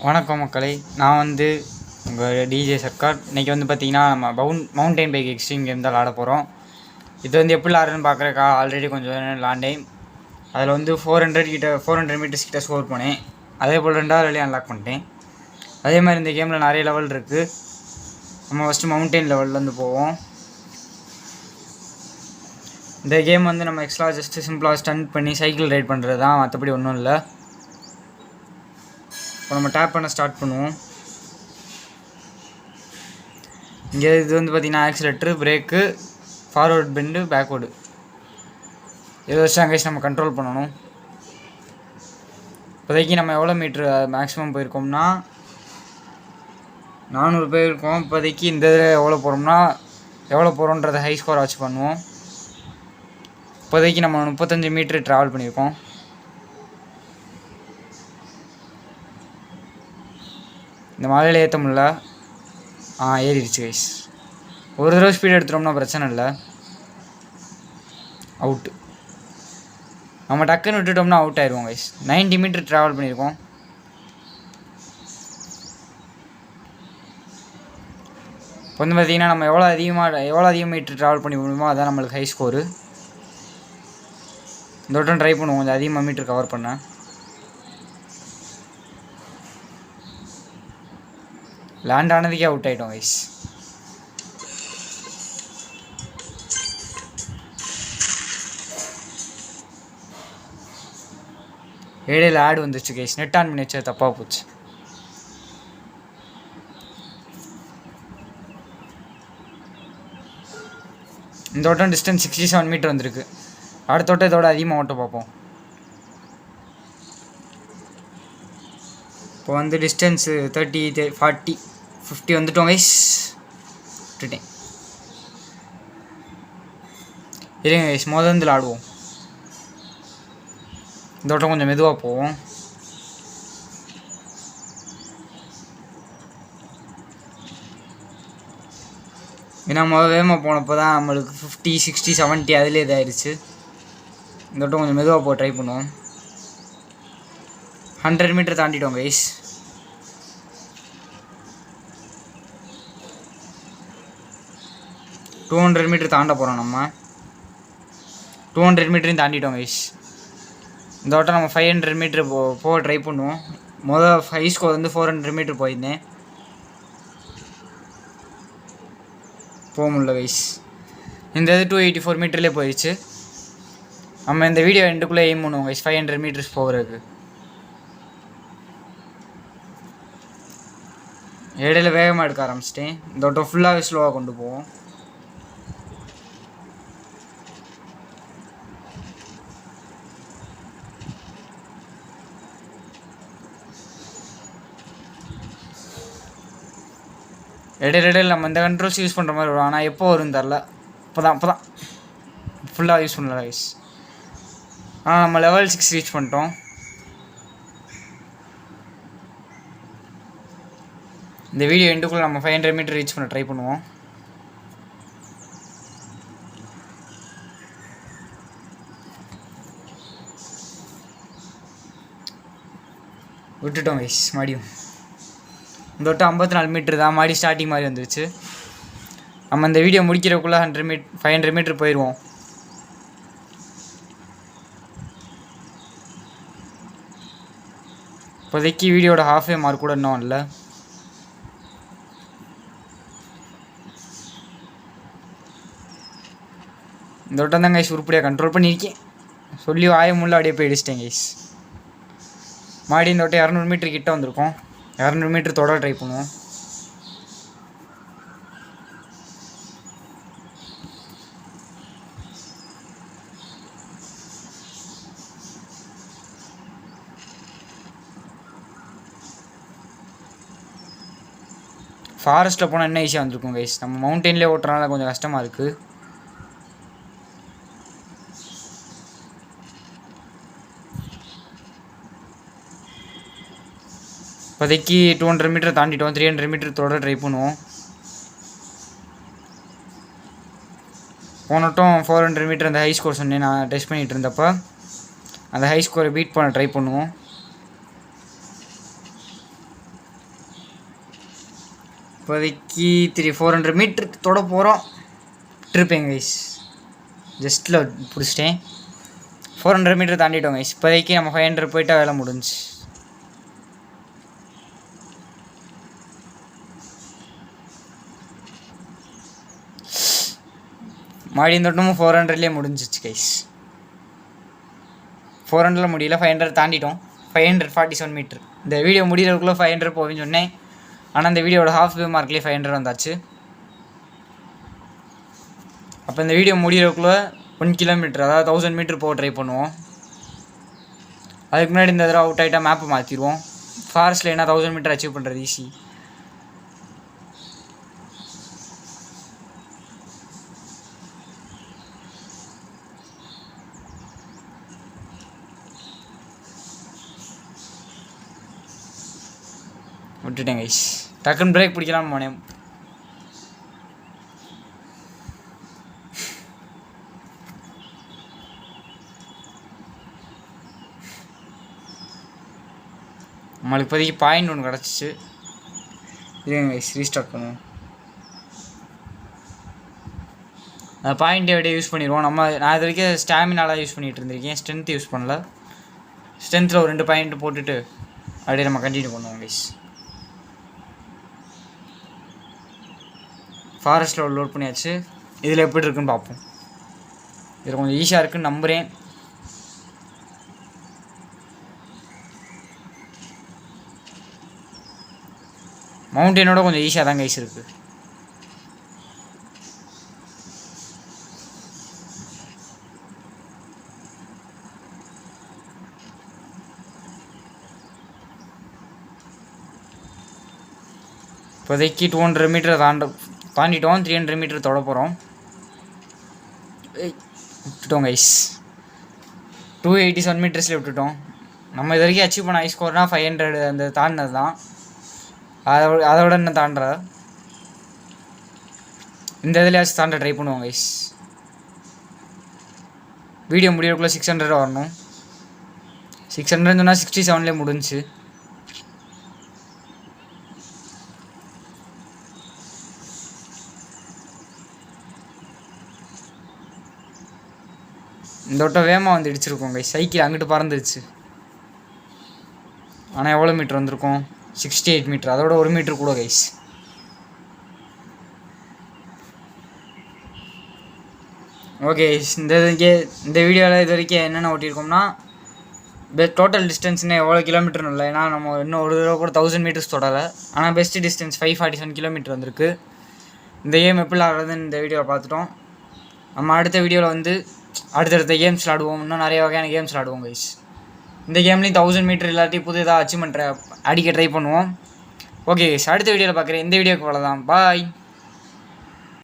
வணக்கம் மக்களே, நான் வந்து உங்கள் டிஜே சர்க்கார். இன்றைக்கி வந்து பார்த்திங்கன்னா நம்ம மவுண்டைன் பைக் எக்ஸ்ட்ரீம் கேம் தான் விளாட போகிறோம். இது வந்து எப்படி விளாட்றதுன்னு பார்க்குறக்கா ஆல்ரெடி கொஞ்சம் விளாண்டேன். அதில் வந்து 400 மீட்டர்ஸ் கிட்ட ஸ்கோர் பண்ணேன். அதே போல் 2வது லெவலையும் அன்லாக் பண்ணிட்டேன். அதே மாதிரி இந்த கேமில் நிறைய லெவல் இருக்குது. நம்ம ஃபஸ்ட்டு மவுண்டைன் லெவல்லேருந்து போவோம். இந்த கேம் வந்து நம்ம எக்ஸ்ட்ரா ஜஸ்ட்டு சிம்பிளாக ஸ்டண்ட் பண்ணி சைக்கிள் ரைட் பண்ணுறது தான், மற்றபடி ஒன்றும் இல்லை. இப்போ நம்ம டேப் பண்ண ஸ்டார்ட் பண்ணுவோம். இங்கே இது வந்து பார்த்திங்கன்னா accelerator, brake, forward bend, backward இதை வச்சு அங்கேயும் நம்ம கண்ட்ரோல் பண்ணணும். இப்போதைக்கு நம்ம எவ்வளோ மீட்ரு மேக்ஸிமம் போயிருக்கோம்னா 400 போயிருக்கோம். இப்போதைக்கு இந்த இதில் எவ்வளோ போகிறோன்றதை ஹை ஸ்கோர் வச்சு பண்ணுவோம். இப்போதைக்கு நம்ம 35 மீட்ரு ட்ராவல் பண்ணியிருக்கோம். இந்த மலையில் ஏற்ற முடியல. ஏறிடுச்சு கைஸ். ஒரு தடவை ஸ்பீட் எடுத்துட்டோம்னா பிரச்சனை இல்லை, அவுட்டு. நம்ம டக்குன்னு விட்டுட்டோம்னா அவுட் ஆயிடுவோம் கைஸ். 90 மீட்டர் ட்ராவல் பண்ணியிருக்கோம். இப்போ வந்து பார்த்திங்கன்னா நம்ம எவ்வளோ அதிகம் மீட்டர் ட்ராவல் பண்ணி முடியுமோ அதான் நம்மளுக்கு ஹை ஸ்கோரு. இந்த வட்டம் ட்ரை பண்ணுவோம் கொஞ்சம் அதிகமாக மீட்டர் கவர் பண்ண. லேண்ட் ஆனதுக்கே அவுட் ஆகிட்டோம் கைஸ். இடையில ஆட் வந்துச்சு கைஸ். நெட் ஆன் பண்ணி வச்சா தப்பாக போச்சு. இந்த வட்டம் டிஸ்டன்ஸ் 67 மீட்டர் வந்திருக்கு. அடுத்த வட்டம் இதோட அதிகமாக ஓட்ட பார்ப்போம். இப்போ வந்து டிஸ்டன்ஸு 30, 40, 50 வந்துட்டோம் கைஸ். விட்டுட்டேன். இருங்க கைஸ், முதல்ல ஆடுவோம். இந்த வட்டம் கொஞ்சம் மெதுவாக போவோம். ஏன்னா வேகமாக போனப்போ தான் நம்மளுக்கு 50, 60, 70 அதிலே இதாகிடுச்சு. இந்த வட்டம் கொஞ்சம் மெதுவாக போக ட்ரை பண்ணுவோம். 100 மீட்டர் தாண்டிட்டோம் கைஸ். டூ 200 மீட்டர் தாண்ட போகிறோம். நம்ம 200 மீட்டரையும் தாண்டிட்டோம் கைஸ். இந்த வட்டம் நம்ம 500 மீட்ரு போக ட்ரை பண்ணுவோம். ஹை ஸ்கோர் வந்து 400 மீட்ரு போயிருந்தேன். போக முடியல கைஸ். இந்த இது 284 மீட்டர்லேயே போயிடுச்சு. நம்ம இந்த வீடியோ எண்டுக்குள்ளே எய்ம் பண்ணுவோம் கைஸ் 500 மீட்டர்ஸ் போகிறதுக்கு. இடையில வேகமாக எடுக்க ஆரம்பிச்சிட்டேன். இந்த வட்டம் ஃபுல்லாகவே ஸ்லோவாக கொண்டு போவோம். இடையில நம்ம இந்த கண்ட்ரோல்ஸ் யூஸ் பண்ணுற மாதிரி வரும். ஆனால் எப்போ வரும்னு தெரில. இப்போ தான் ஃபுல்லாக யூஸ் பண்ணல கைஸ். ஆனால் நம்ம லெவல் 6 ரீச் பண்ணிட்டோம். இந்த வீடியோ எண்டுக்குள்ளே நம்ம 500 மீட்டர் ரீச் பண்ண ட்ரை பண்ணுவோம். விட்டுட்டோம் கைஸ். மறுபடியும் இந்த வட்டம் 54 மீட்ரு தான். மாடி ஸ்டார்டிங் மாதிரி வந்துருச்சு. நம்ம இந்த வீடியோ முடிக்கிறதுக்குள்ளே 500 மீட்ரு போயிடுவோம். இப்போதைக்கு வீடியோட ஹாஃபே மார்க் கூட இன்னும் இல்லை. இந்த வட்டம் தான் கைஸ் உருப்படியாக கண்ட்ரோல் பண்ணியிருக்கேன். சொல்லி வாயமுள்ள அப்படியே போய் இடிச்சிட்டேன் கைஸ். மாடி இந்த வட்டம் 200 மீட்டர் கிட்ட வந்திருக்கோம். 200 மீட்டர் தொட ட்ரை பண்ணுவோம். ஃபாரஸ்ட்டில் போனால் என்ன ஈஸியாக வந்திருக்கும் கைஸ். நம்ம மவுண்டெயின்லேயே ஓட்டுறதுனால கொஞ்சம் கஷ்டமாக இருக்குது. இப்போதைக்கு 200 மீட்டர் தாண்டிட்டோம். 300 மீட்டர் தொட ட்ரை பண்ணுவோம். போனட்டும் 400 மீட்டர் அந்த ஹை ஸ்கோர் சொன்னேன் நான் டெஸ்ட் பண்ணிகிட்டு இருந்தப்போ. அந்த ஹை ஸ்கோரை பீட் பண்ண ட்ரை பண்ணுவோம். இப்போதைக்கு 400 மீட்ரு தொட போகிறோம். விட்டுருப்பேன் கைஸ், ஜஸ்ட்டில் பிடிச்சிட்டேன். 400 மீட்டர் தாண்டிட்டோம் கைஸ். இப்போதைக்கு நம்ம 500 போயிட்டா வேலை முடிஞ்சு. மறுபடியும் தொட்டமும் 400லேயே முடிஞ்சிச்சு கைஸ். 400 முடியல, 500 தாண்டிட்டோம். 547 மீட்ரு. இந்த வீடியோ முடிகிறதுக்குள்ளே 500 போவேன்னு சொன்னேன். ஆனால் இந்த வீடியோட ஹாஃப் மார்க்லேயே 500 வந்தாச்சு. அப்போ இந்த வீடியோ முடிகிறதுக்குள்ளே 1 கிலோமீட்டர், அதாவது 1000 மீட்ரு போக ட்ரை பண்ணுவோம். அதுக்கு முன்னாடி இந்த தடவை அவுட் ஆகிட்டால் மேப்பை மாற்றிடுவோம். ஃபாரஸ்ட்டில் என்ன 1000 மீட்டர் அச்சீவ் பண்ணுறது ஈஸி. விட்டுட்டேன் கைஸ். டக்குன்னு பிரேக் பிடிக்கலாம்னு போனேன். நம்மளுக்கு இப்போதைக்கு பாயிண்ட் ஒன்று கிடச்சிச்சு. இதுங்க கைஸ், ரீஸ்டார்ட் பண்ணுவோம். அந்த பாயிண்ட்டை அப்படியே யூஸ் பண்ணிடுவோம். நான் இது வரைக்கும் ஸ்டாமினாலாம் யூஸ் பண்ணிகிட்டு இருந்திருக்கேன், ஸ்ட்ரென்த் யூஸ் பண்ணல. ஸ்ட்ரென்த்தில் ஒரு 2 பாயிண்ட் போட்டுட்டு அப்படியே நம்ம கண்டினியூ பண்ணுவோம் கைஸ். ஃபாரஸ்ட்டில் லோட் பண்ணியாச்சு. இதில் எப்படி இருக்குன்னு பார்ப்போம். இதில் கொஞ்சம் ஈஸியாக இருக்குன்னு நம்புகிறேன். மவுண்டெயினோட கொஞ்சம் ஈஸியாக தான் கைஸ் இருக்குது. இப்போதைக்கு 200 மீட்டரை தாண்டிட்டோம். 300 மீட்டர் தொட போகிறோம். விட்டுட்டோம் கைஸ். 287 மீட்டர்ஸில் விட்டுட்டோம். நம்ம இது வரைக்கும் அச்சீவ் பண்ண ஹை ஸ்கோர்னால் 500 அந்த தாண்டினது தான். அதோட என்ன தாண்டுற இந்த இதுலையாச்சும் தாண்ட ட்ரை பண்ணுவோம் கைஸ். வீடியோ முடியறதுக்குள்ளே 600 வரணும். 600 சொன்னால் 67லேயே முடிஞ்சு. இந்த வட்டம் வேகமாக வந்து இடிச்சிருக்கோம் கைஸ். சைக்கிள் அங்கிட்டு பறந்துருச்சு. ஆனால் எவ்வளோ மீட்ரு வந்திருக்கோம்? 68 மீட்ரு. அதோட 1 மீட்ரு கூட கைஸ். ஓகே, இந்த வீடியோவில் இது வரைக்கும் என்னென்ன ஓட்டியிருக்கோம்னா, டோட்டல் டிஸ்டன்ஸ்னு எவ்வளோ கிலோமீட்டர்னு இல்லை. ஏன்னா நம்ம இன்னும் ஒரு தடவை கூட 1000 மீட்டர்ஸ் தொடலை. ஆனால் பெஸ்ட்டு டிஸ்டன்ஸ் 547 கிலோமீட்டர் வந்திருக்கு. இந்த கேம் எப்படி ஆடுறதுன்னு இந்த வீடியோவில் பார்த்துட்டோம். நம்ம அடுத்த வீடியோவில் வந்து அடுத்தடுத்த கேம்ஸ் விளாடுவோம். இன்னும் நிறைய வகையான கேம்ஸ் விளாடுவோம் கைஸ். இந்த கேம்லேயும் 1000 மீட்டர் இல்லாட்டி புது ஏதாவது அச்சீவ்மெண்ட் அடிக்க ட்ரை பண்ணுவோம். ஓகே கைஸ், அடுத்த வீடியோவில் பார்க்குறேன். இந்த வீடியோக்கு அவ்வளோதான். பாய்.